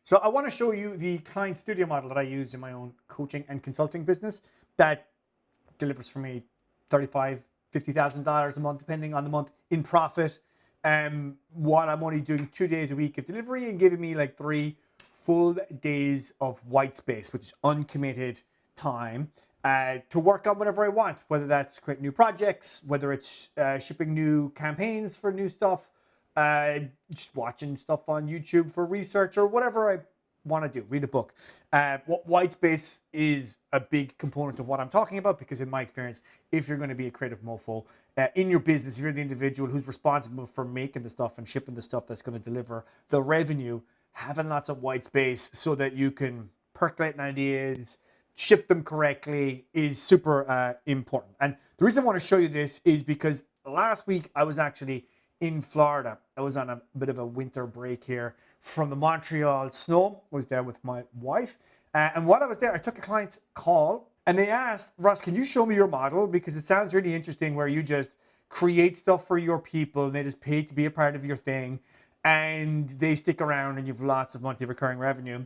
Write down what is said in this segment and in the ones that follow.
So I want to show you the client studio model that I use in my own coaching and consulting business that delivers for me $35,000, $50,000 a month, depending on the month, in profit. While I'm only doing 2 days a week of delivery and giving me like 3 full days of white space, which is uncommitted time to work on whatever I want, whether that's creating new projects, whether it's shipping new campaigns for new stuff, just watching stuff on YouTube for research, or whatever I want to do, read a book. White space is a big component of what I'm talking about, because in my experience, if you're going to be a creative mofo in your business, if you're the individual who's responsible for making the stuff and shipping the stuff that's going to deliver the revenue, having lots of white space so that you can percolate ideas, ship them correctly, is super important. And the reason I want to show you this is because last week I was actually in Florida. I was on a bit of a winter break here from the Montreal snow. I was there with my wife. And while I was there, I took a client call and they asked, Ross, can you show me your model? Because it sounds really interesting, where you just create stuff for your people and they just pay to be a part of your thing and they stick around and you've lots of monthly recurring revenue.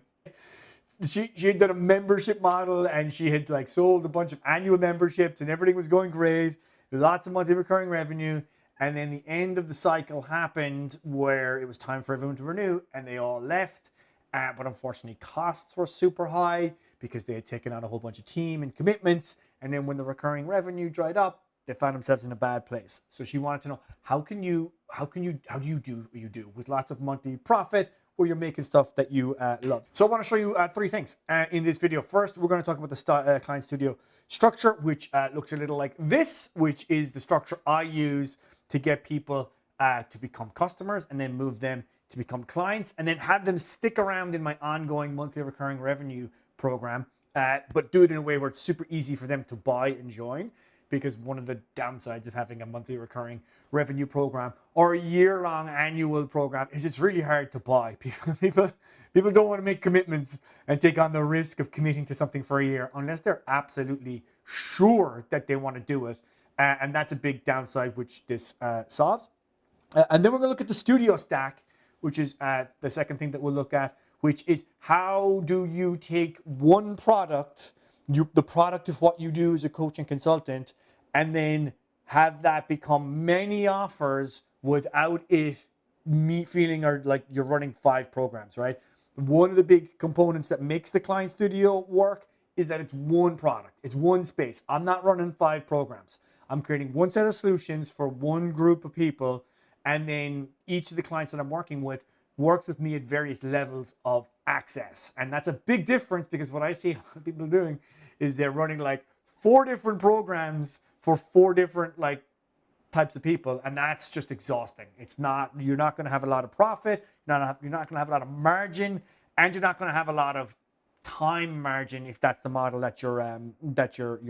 She had done a membership model and she had like sold a bunch of annual memberships and everything was going great. Lots of monthly recurring revenue. And then the end of the cycle happened where it was time for everyone to renew and they all left. But unfortunately, costs were super high because they had taken on a whole bunch of team and commitments. And then when the recurring revenue dried up, they found themselves in a bad place. So she wanted to know, how do you do what you do with lots of monthly profit, where you're making stuff that you love? So I want to show you 3 things in this video. First, we're going to talk about the client studio structure, which looks a little like this, which is the structure I use to get people to become customers and then move them to become clients and then have them stick around in my ongoing monthly recurring revenue program, but do it in a way where it's super easy for them to buy and join. Because one of the downsides of having a monthly recurring revenue program or a year-long annual program is it's really hard to buy. People don't want to make commitments and take on the risk of committing to something for a year unless they're absolutely sure that they want to do it. And that's a big downside, which this solves. And then we're going to look at the studio stack, which is the second thing that we'll look at, which is how do you take one product, the product of what you do as a coach and consultant, and then have that become many offers without it feeling like you're running 5 programs, right? One of the big components that makes the client studio work is that it's one product, it's one space. I'm not running 5 programs. I'm creating one set of solutions for one group of people, and then each of the clients that I'm working with works with me at various levels of access. And that's a big difference, because what I see people doing is they're running like 4 different programs for 4 different like types of people, and that's just exhausting. You're not going to have a lot of profit, you're not going to have a lot of margin, and you're not going to have a lot of time margin if that's the model that you're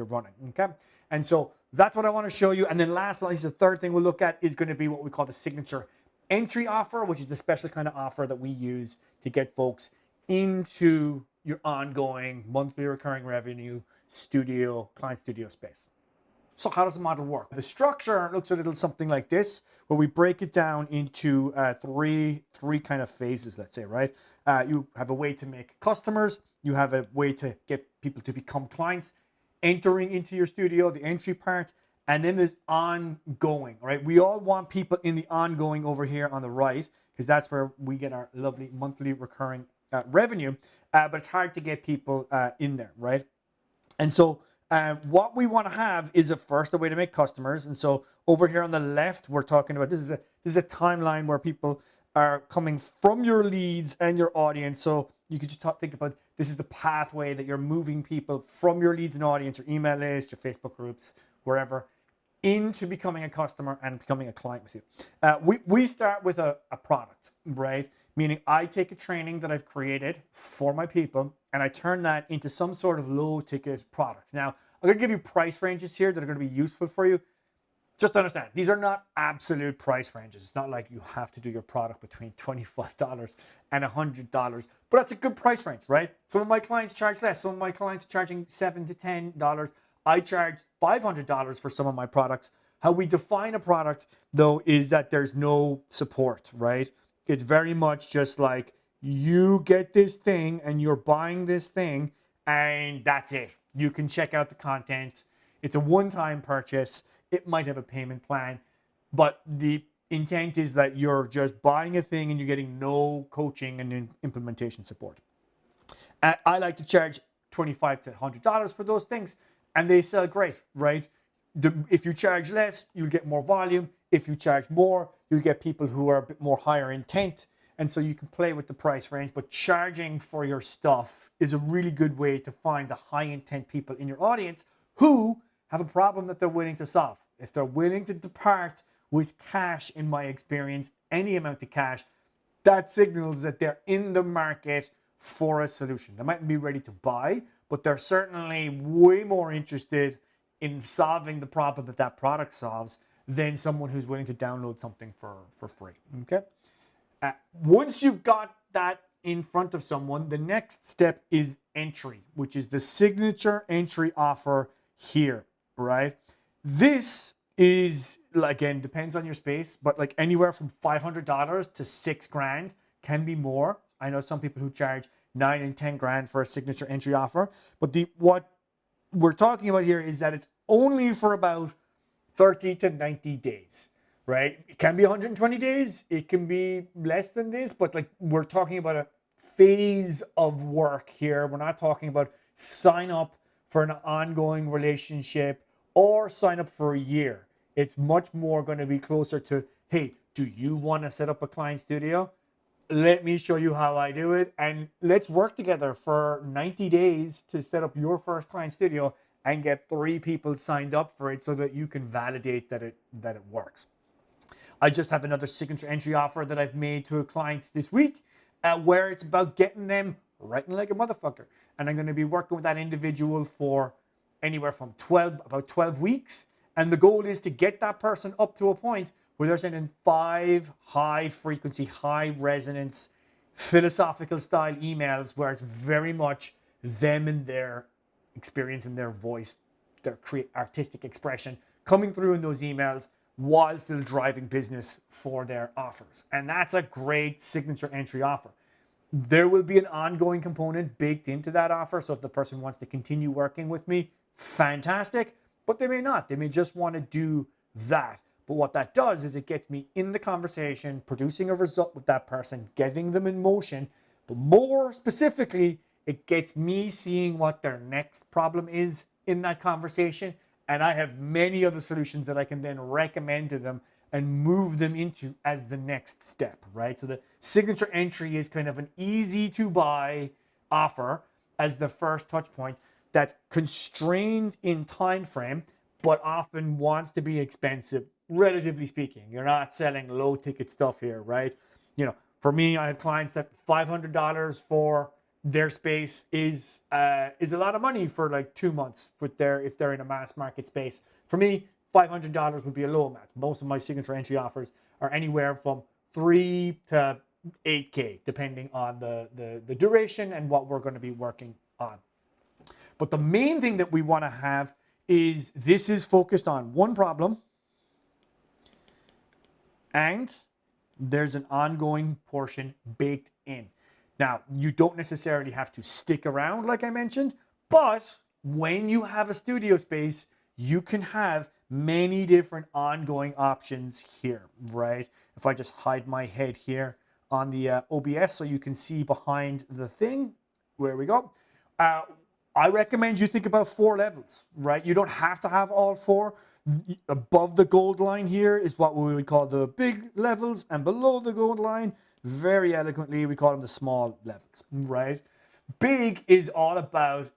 running. Okay, and so that's what I want to show you. And then last but not least, the third thing we'll look at is going to be what we call the signature entry offer, which is the special kind of offer that we use to get folks into your ongoing monthly recurring revenue client studio space. So how does the model work? The structure looks a little something like this, where we break it down into three kind of phases, let's say, right? You have a way to make customers, you have a way to get people to become clients, entering into your studio, the entry part, and then there's ongoing, right? We all want people in the ongoing over here on the right, because that's where we get our lovely monthly recurring revenue, but it's hard to get people in there, right? And so what we want to have is a way to make customers. And so over here on the left, we're talking about, this is a timeline where people are coming from your leads and your audience. So you could just think about, this is the pathway that you're moving people from your leads and audience, your email list, your Facebook groups, wherever, into becoming a customer and becoming a client with you. We start with a product, right? Meaning I take a training that I've created for my people and I turn that into some sort of low ticket product. Now, I'm going to give you price ranges here that are going to be useful for you. Just understand, these are not absolute price ranges. It's not like you have to do your product between $25 and $100, but that's a good price range, right? Some of my clients charge less. Some of my clients are charging $7 to $10. I charge $500 for some of my products. How we define a product, though, is that there's no support, right? It's very much just like, You get this thing and you're buying this thing, and that's it. You can check out the content. It's a one-time purchase. It might have a payment plan, but the intent is that you're just buying a thing and you're getting no coaching and implementation support. I like to charge $25 to $100 for those things, and they sell great, right? If you charge less, you'll get more volume. If you charge more, you'll get people who are a bit more higher intent. And so you can play with the price range, but charging for your stuff is a really good way to find the high intent people in your audience who have a problem that they're willing to solve. If they're willing to depart with cash, in my experience, any amount of cash, that signals that they're in the market for a solution. They mightn't be ready to buy, but they're certainly way more interested in solving the problem that that product solves than someone who's willing to download something for free. Okay. Once you've got that in front of someone, the next step is entry, which is the signature entry offer here, right? This is, again, depends on your space, but like anywhere from $500 to $6,000 can be more. I know some people who charge 9 and 10 grand for a signature entry offer, but what we're talking about here is that it's only for about 30 to 90 days, right? It can be 120 days, it can be less than this, but like we're talking about a phase of work here. We're not talking about sign up for an ongoing relationship or sign up for a year. It's much more going to be closer to, hey, do you want to set up a client studio? Let me show you how I do it, and let's work together for 90 days to set up your first client studio and get 3 people signed up for it so that you can validate that it works. I just have another signature entry offer that I've made to a client this week where it's about getting them writing like a motherfucker. And I'm going to be working with that individual for anywhere from about 12 weeks. And the goal is to get that person up to a point where they're sending 5 high frequency, high resonance, philosophical style emails where it's very much them and their experience and their voice, their artistic expression coming through in those emails while still driving business for their offers. And that's a great signature entry offer. There will be an ongoing component baked into that offer. So if the person wants to continue working with me, fantastic, but they may not. They may just want to do that. But what that does is it gets me in the conversation, producing a result with that person, getting them in motion. But more specifically, it gets me seeing what their next problem is in that conversation. And I have many other solutions that I can then recommend to them and move them into as the next step, right? So the signature entry is kind of an easy to buy offer as the first touch point that's constrained in time frame, but often wants to be expensive, relatively speaking. You're not selling low ticket stuff here, right? You know, for me, I have clients that $500 for their space is a lot of money for like 2 months if they're in a mass market space. For me, $500 would be a low amount. Most of my signature entry offers are anywhere from 3 to 8K, depending on the duration and what we're going to be working on. But the main thing that we want to have is this is focused on one problem, and there's an ongoing portion baked in. Now, you don't necessarily have to stick around like I mentioned, but when you have a studio space, you can have many different ongoing options here, right? If I just hide my head here on the OBS so you can see behind the thing, where we go. I recommend you think about 4 levels, right? You don't have to have all 4. Above the gold line here is what we would call the big levels, and below the gold line, very eloquently, we call them the small levels, right? Big is all about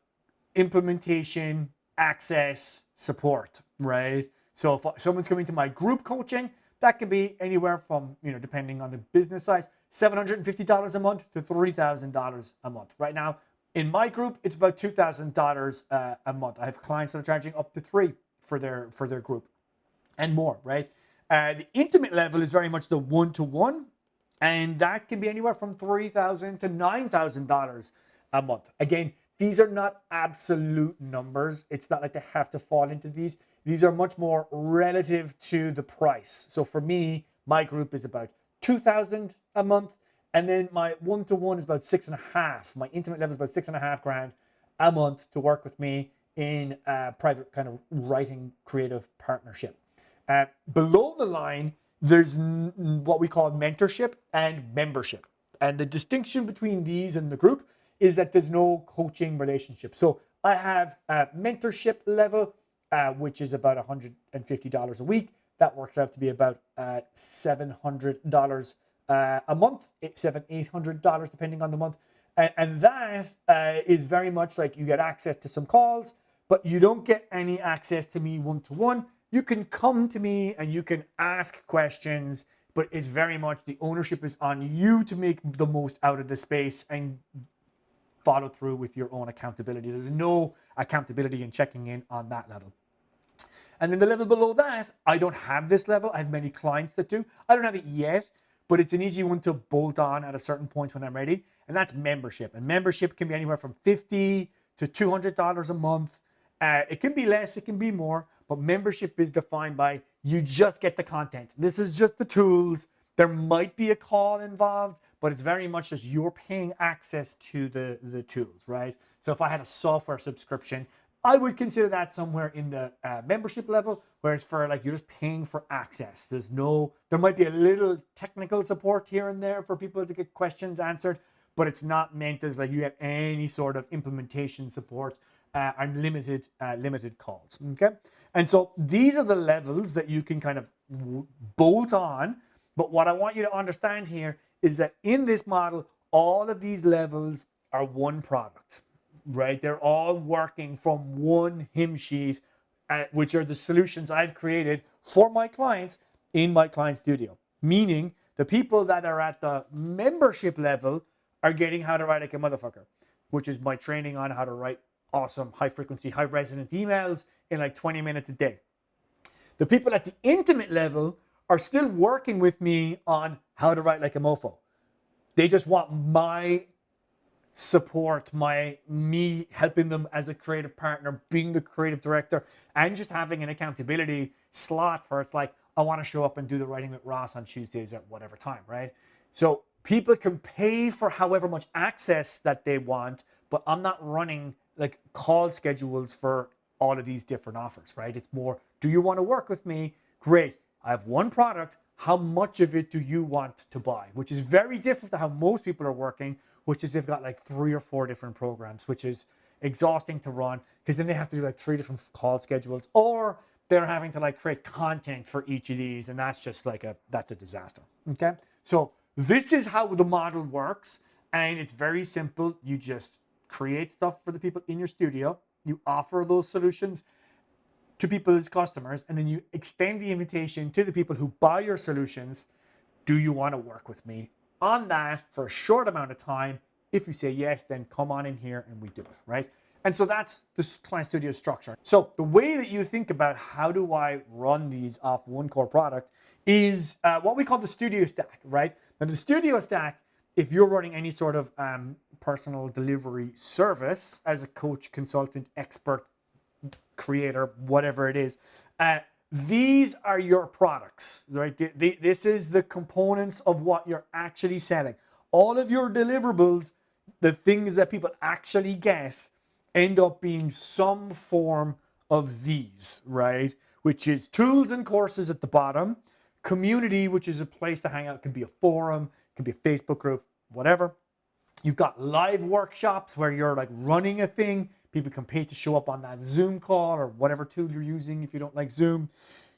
implementation, access, support, right? So if someone's coming to my group coaching, that can be anywhere from, depending on the business size, $750 a month to $3,000 a month. Right now, in my group, it's about $2,000 a month. I have clients that are charging up to $3,000 for their group and more, right? The intimate level is very much the one-to-one, and that can be anywhere from $3,000 to $9,000 a month. Again, these are not absolute numbers. It's not like they have to fall into these. These are much more relative to the price. So for me, my group is about $2,000 a month, And then my one-to-one is about 6.5. My intimate level is about 6.5 grand a month to work with me in a private kind of writing creative partnership. Below the line, there's what we call mentorship and membership. And the distinction between these and the group is that there's no coaching relationship. So I have a mentorship level, which is about $150 a week. That works out to be about $700 a month, $800 depending on the month. And that is very much like you get access to some calls, but you don't get any access to me one-to-one. You can come to me and you can ask questions, but it's very much the ownership is on you to make the most out of the space and follow through with your own accountability. There's no accountability in checking in on that level. And then the level below that, I don't have this level. I have many clients that do. I don't have it yet, but it's an easy one to bolt on at a certain point when I'm ready. And that's membership. And membership can be anywhere from $50 to $200 a month. It can be less, it can be more, but membership is defined by you just get the content. This is just the tools. There might be a call involved, but it's very much just you're paying access to the tools, right? So if I had a software subscription, I would consider that somewhere in the membership level, whereas for like you're just paying for access. There might be a little technical support here and there for people to get questions answered, but it's not meant as like you have any sort of implementation support and limited calls. Okay, and so these are the levels that you can kind of bolt on. But what I want you to understand here is that in this model, all of these levels are one product. Right? They're all working from one hymn sheet, which are the solutions I've created for my clients in my client studio. Meaning the people that are at the membership level are getting how to write like a motherfucker, which is my training on how to write awesome, high frequency, high resonant emails in like 20 minutes a day. The people at the intimate level are still working with me on how to write like a mofo. They just want my support, me helping them as a creative partner, being the creative director, and just having an accountability slot for it's like, I want to show up and do the writing with Ross on Tuesdays at whatever time, right? So people can pay for however much access that they want, but I'm not running like call schedules for all of these different offers, right? It's more, do you want to work with me? Great. I have one product. How much of it do you want to buy? Which is very different to how most people are working, which is they've got like 3 or 4 different programs, which is exhausting to run because then they have to do like 3 different call schedules, or they're having to like create content for each of these, and that's just like that's a disaster. Okay, so this is how the model works, and it's very simple. You just create stuff for the people in your studio, you offer those solutions to people as customers, and then you extend the invitation to the people who buy your solutions. Do you want to work with me on that for a short amount of time? If you say yes, then come on in here and we do it, right? And so that's the Client Studio structure. So the way that you think about how do I run these off one core product is what we call the Studio Stack, right? Now the Studio Stack, if you're running any sort of personal delivery service as a coach, consultant, expert, creator, whatever it is, these are your products, right? This is the components of what you're actually selling. All of your deliverables, the things that people actually get, end up being some form of these, right? Which is tools and courses at the bottom, community, which is a place to hang out. It can be a forum, it can be a Facebook group, whatever. You've got live workshops where you're like running a thing. People can pay to show up on that Zoom call or whatever tool you're using if you don't like Zoom.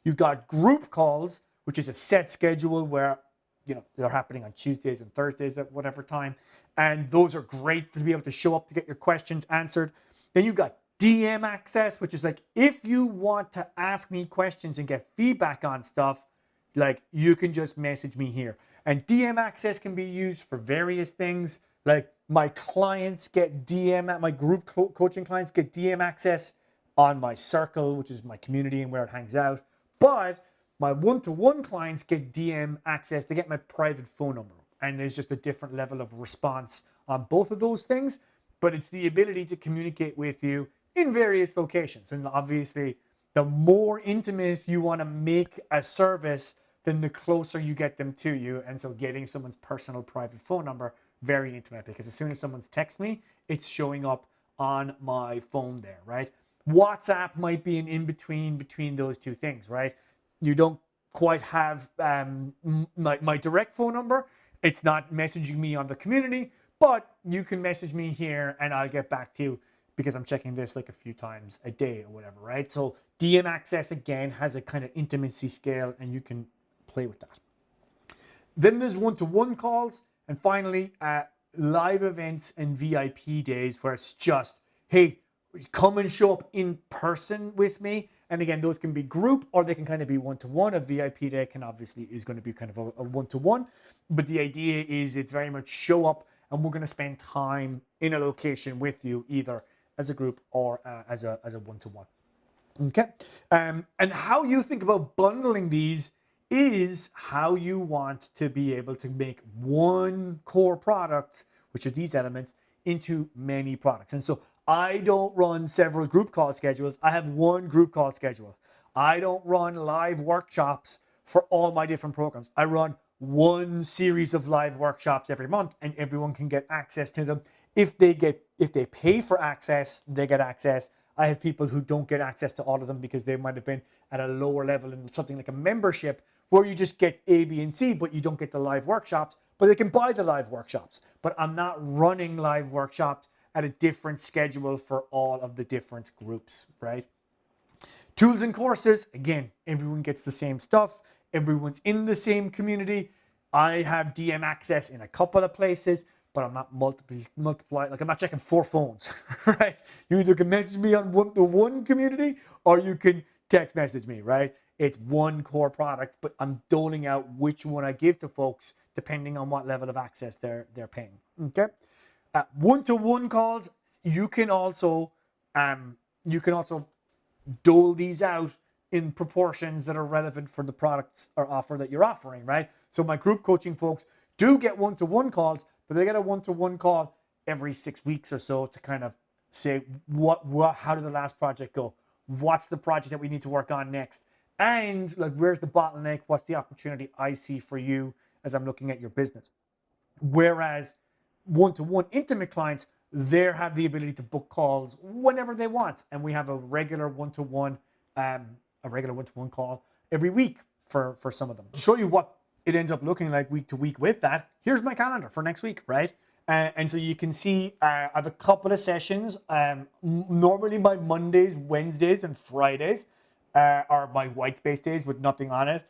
You've got group calls, which is a set schedule where they're happening on Tuesdays and Thursdays at whatever time. And those are great to be able to show up to get your questions answered. Then you've got DM access, which is like if you want to ask me questions and get feedback on stuff, like you can just message me here. And DM access can be used for various things. Like my clients get DM, my group coaching clients get DM access on my circle, which is my community and where it hangs out. But my one-to-one clients get DM access. They get my private phone number. And there's just a different level of response on both of those things. But it's the ability to communicate with you in various locations. And obviously, the more intimate you want to make a service then the closer you get them to you. And so getting someone's personal private phone number, very intimate, because as soon as someone's text me, it's showing up on my phone there, right? WhatsApp might be an in between those two things, right? You don't quite have my direct phone number. It's not messaging me on the community, but you can message me here and I'll get back to you because I'm checking this like a few times a day or whatever, right? So DM access again has a kind of intimacy scale and you can play with that. Then there's one-to-one calls, and finally live events and VIP days where it's just, hey, come and show up in person with me. And again, those can be group or they can kind of be one-to-one. A VIP day can obviously is going to be kind of a one-to-one, but the idea is it's very much show up and we're going to spend time in a location with you, either as a group or as a one-to-one. Okay. And how you think about bundling these is how you want to be able to make one core product, which are these elements, into many products. And so I don't run several group call schedules. I have one group call schedule. I don't run live workshops for all my different programs. I run one series of live workshops every month and everyone can get access to them. If they pay for access, they get access. I have people who don't get access to all of them because they might have been at a lower level in something like a membership where you just get A, B, and C, but you don't get the live workshops, but they can buy the live workshops. But I'm not running live workshops at a different schedule for all of the different groups, right? Tools and courses, again, everyone gets the same stuff. Everyone's in the same community. I have DM access in a couple of places, but I'm not multiply. Like I'm not checking 4 phones, right? You either can message me on the one community or you can text message me, right? It's one core product, but I'm doling out which one I give to folks depending on what level of access they're paying. Okay, one-to-one calls. You can also dole these out in proportions that are relevant for the products or offer that you're offering, right? So my group coaching folks do get one-to-one calls, but they get a one-to-one call every 6 weeks or so to kind of say how did the last project go? What's the project that we need to work on next? And like, where's the bottleneck? What's the opportunity I see for you as I'm looking at your business? Whereas one-to-one intimate clients, they have the ability to book calls whenever they want. And we have a regular one-to-one call every week for some of them. To show you what it ends up looking like week to week with that, here's my calendar for next week, right? And so you can see I have a couple of sessions. Normally my Mondays, Wednesdays, and Fridays are my white space days with nothing on it.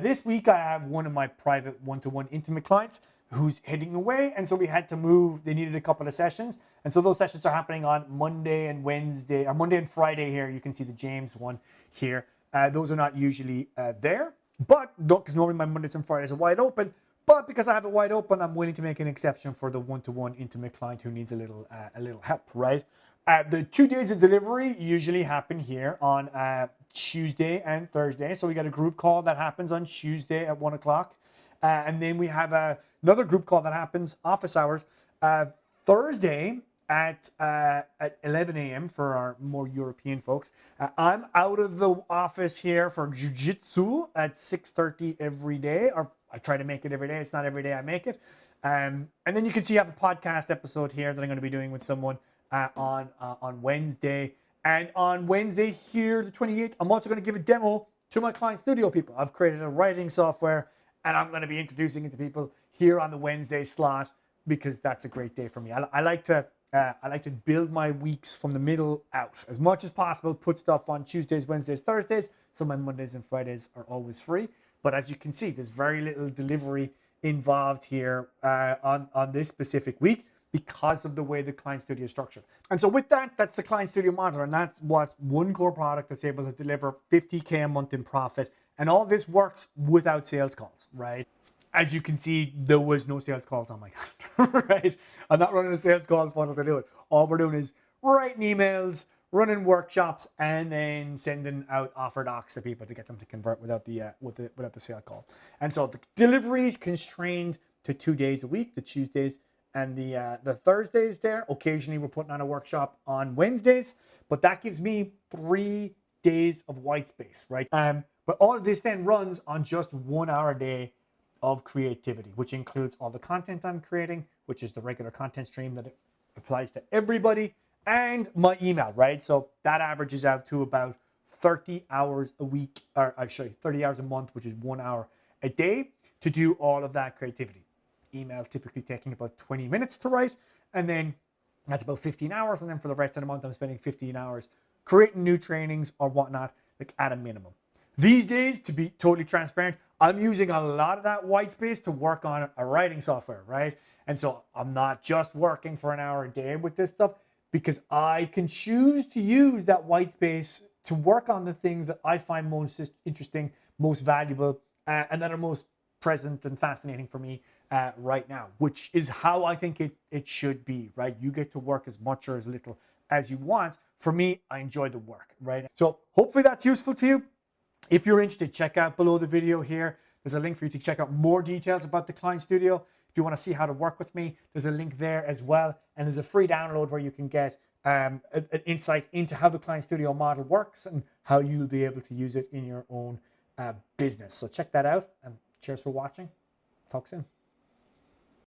This week I have one of my private one-to-one intimate clients who's heading away, and so we had to move. They needed a couple of sessions, and so those sessions are happening on Monday and Wednesday, or Monday and Friday here. You can see the James one here. Those are not usually there, but because normally my Mondays and Fridays are wide open. But because I have it wide open, I'm willing to make an exception for the one-to-one intimate client who needs a little help, right? The 2 days of delivery usually happen here on Tuesday and Thursday. So we got a group call that happens on Tuesday at 1 o'clock. And then we have another group call that happens office hours Thursday at 11 a.m. for our more European folks. I'm out of the office here for jiu-jitsu at 6:30 every day, or I try to make it every day. It's not every day I make it. And then you can see I have a podcast episode here that I'm going to be doing with someone on Wednesday. And on Wednesday here, the 28th, I'm also going to give a demo to my Client Studio people. I've created a writing software and I'm going to be introducing it to people here on the Wednesday slot because that's a great day for me. I like to build my weeks from the middle out as much as possible, put stuff on Tuesdays, Wednesdays, Thursdays, so my Mondays and Fridays are always free. But as you can see, there's very little delivery involved here on this specific week because of the way the Client Studio is structured. And so with that, that's the Client Studio model, and that's what one core product that's able to deliver $50K a month in profit. And all this works without sales calls, right? As you can see, there was no sales calls on my calendar, right? I'm not running a sales call funnel to do it. All we're doing is writing emails, running workshops, and then sending out offer docs to people to get them to convert without the sale call. And so the delivery is constrained to 2 days a week, the Tuesdays and the Thursdays there. Occasionally we're putting on a workshop on Wednesdays, but that gives me 3 days of white space, right? But all of this then runs on just 1 hour a day of creativity, which includes all the content I'm creating, which is the regular content stream that it applies to everybody, and my email, right? So that averages out to about 30 hours a week, or actually 30 hours a month, which is 1 hour a day to do all of that creativity. Email typically taking about 20 minutes to write, and then that's about 15 hours. And then for the rest of the month, I'm spending 15 hours creating new trainings or whatnot, like at a minimum. These days, to be totally transparent, I'm using a lot of that white space to work on a writing software, right? And so I'm not just working for an hour a day with this stuff, because I can choose to use that white space to work on the things that I find most interesting, most valuable, and that are most present and fascinating for me right now, which is how I think it should be, right? You get to work as much or as little as you want. For me, I enjoy the work, right? So hopefully that's useful to you. If you're interested, check out below the video here. There's a link for you to check out more details about the Klein Studio. If you want to see how to work with me, there's a link there as well. And there's a free download where you can get an insight into how the Klein Studio model works and how you'll be able to use it in your own business. So check that out, and cheers for watching. Talk soon.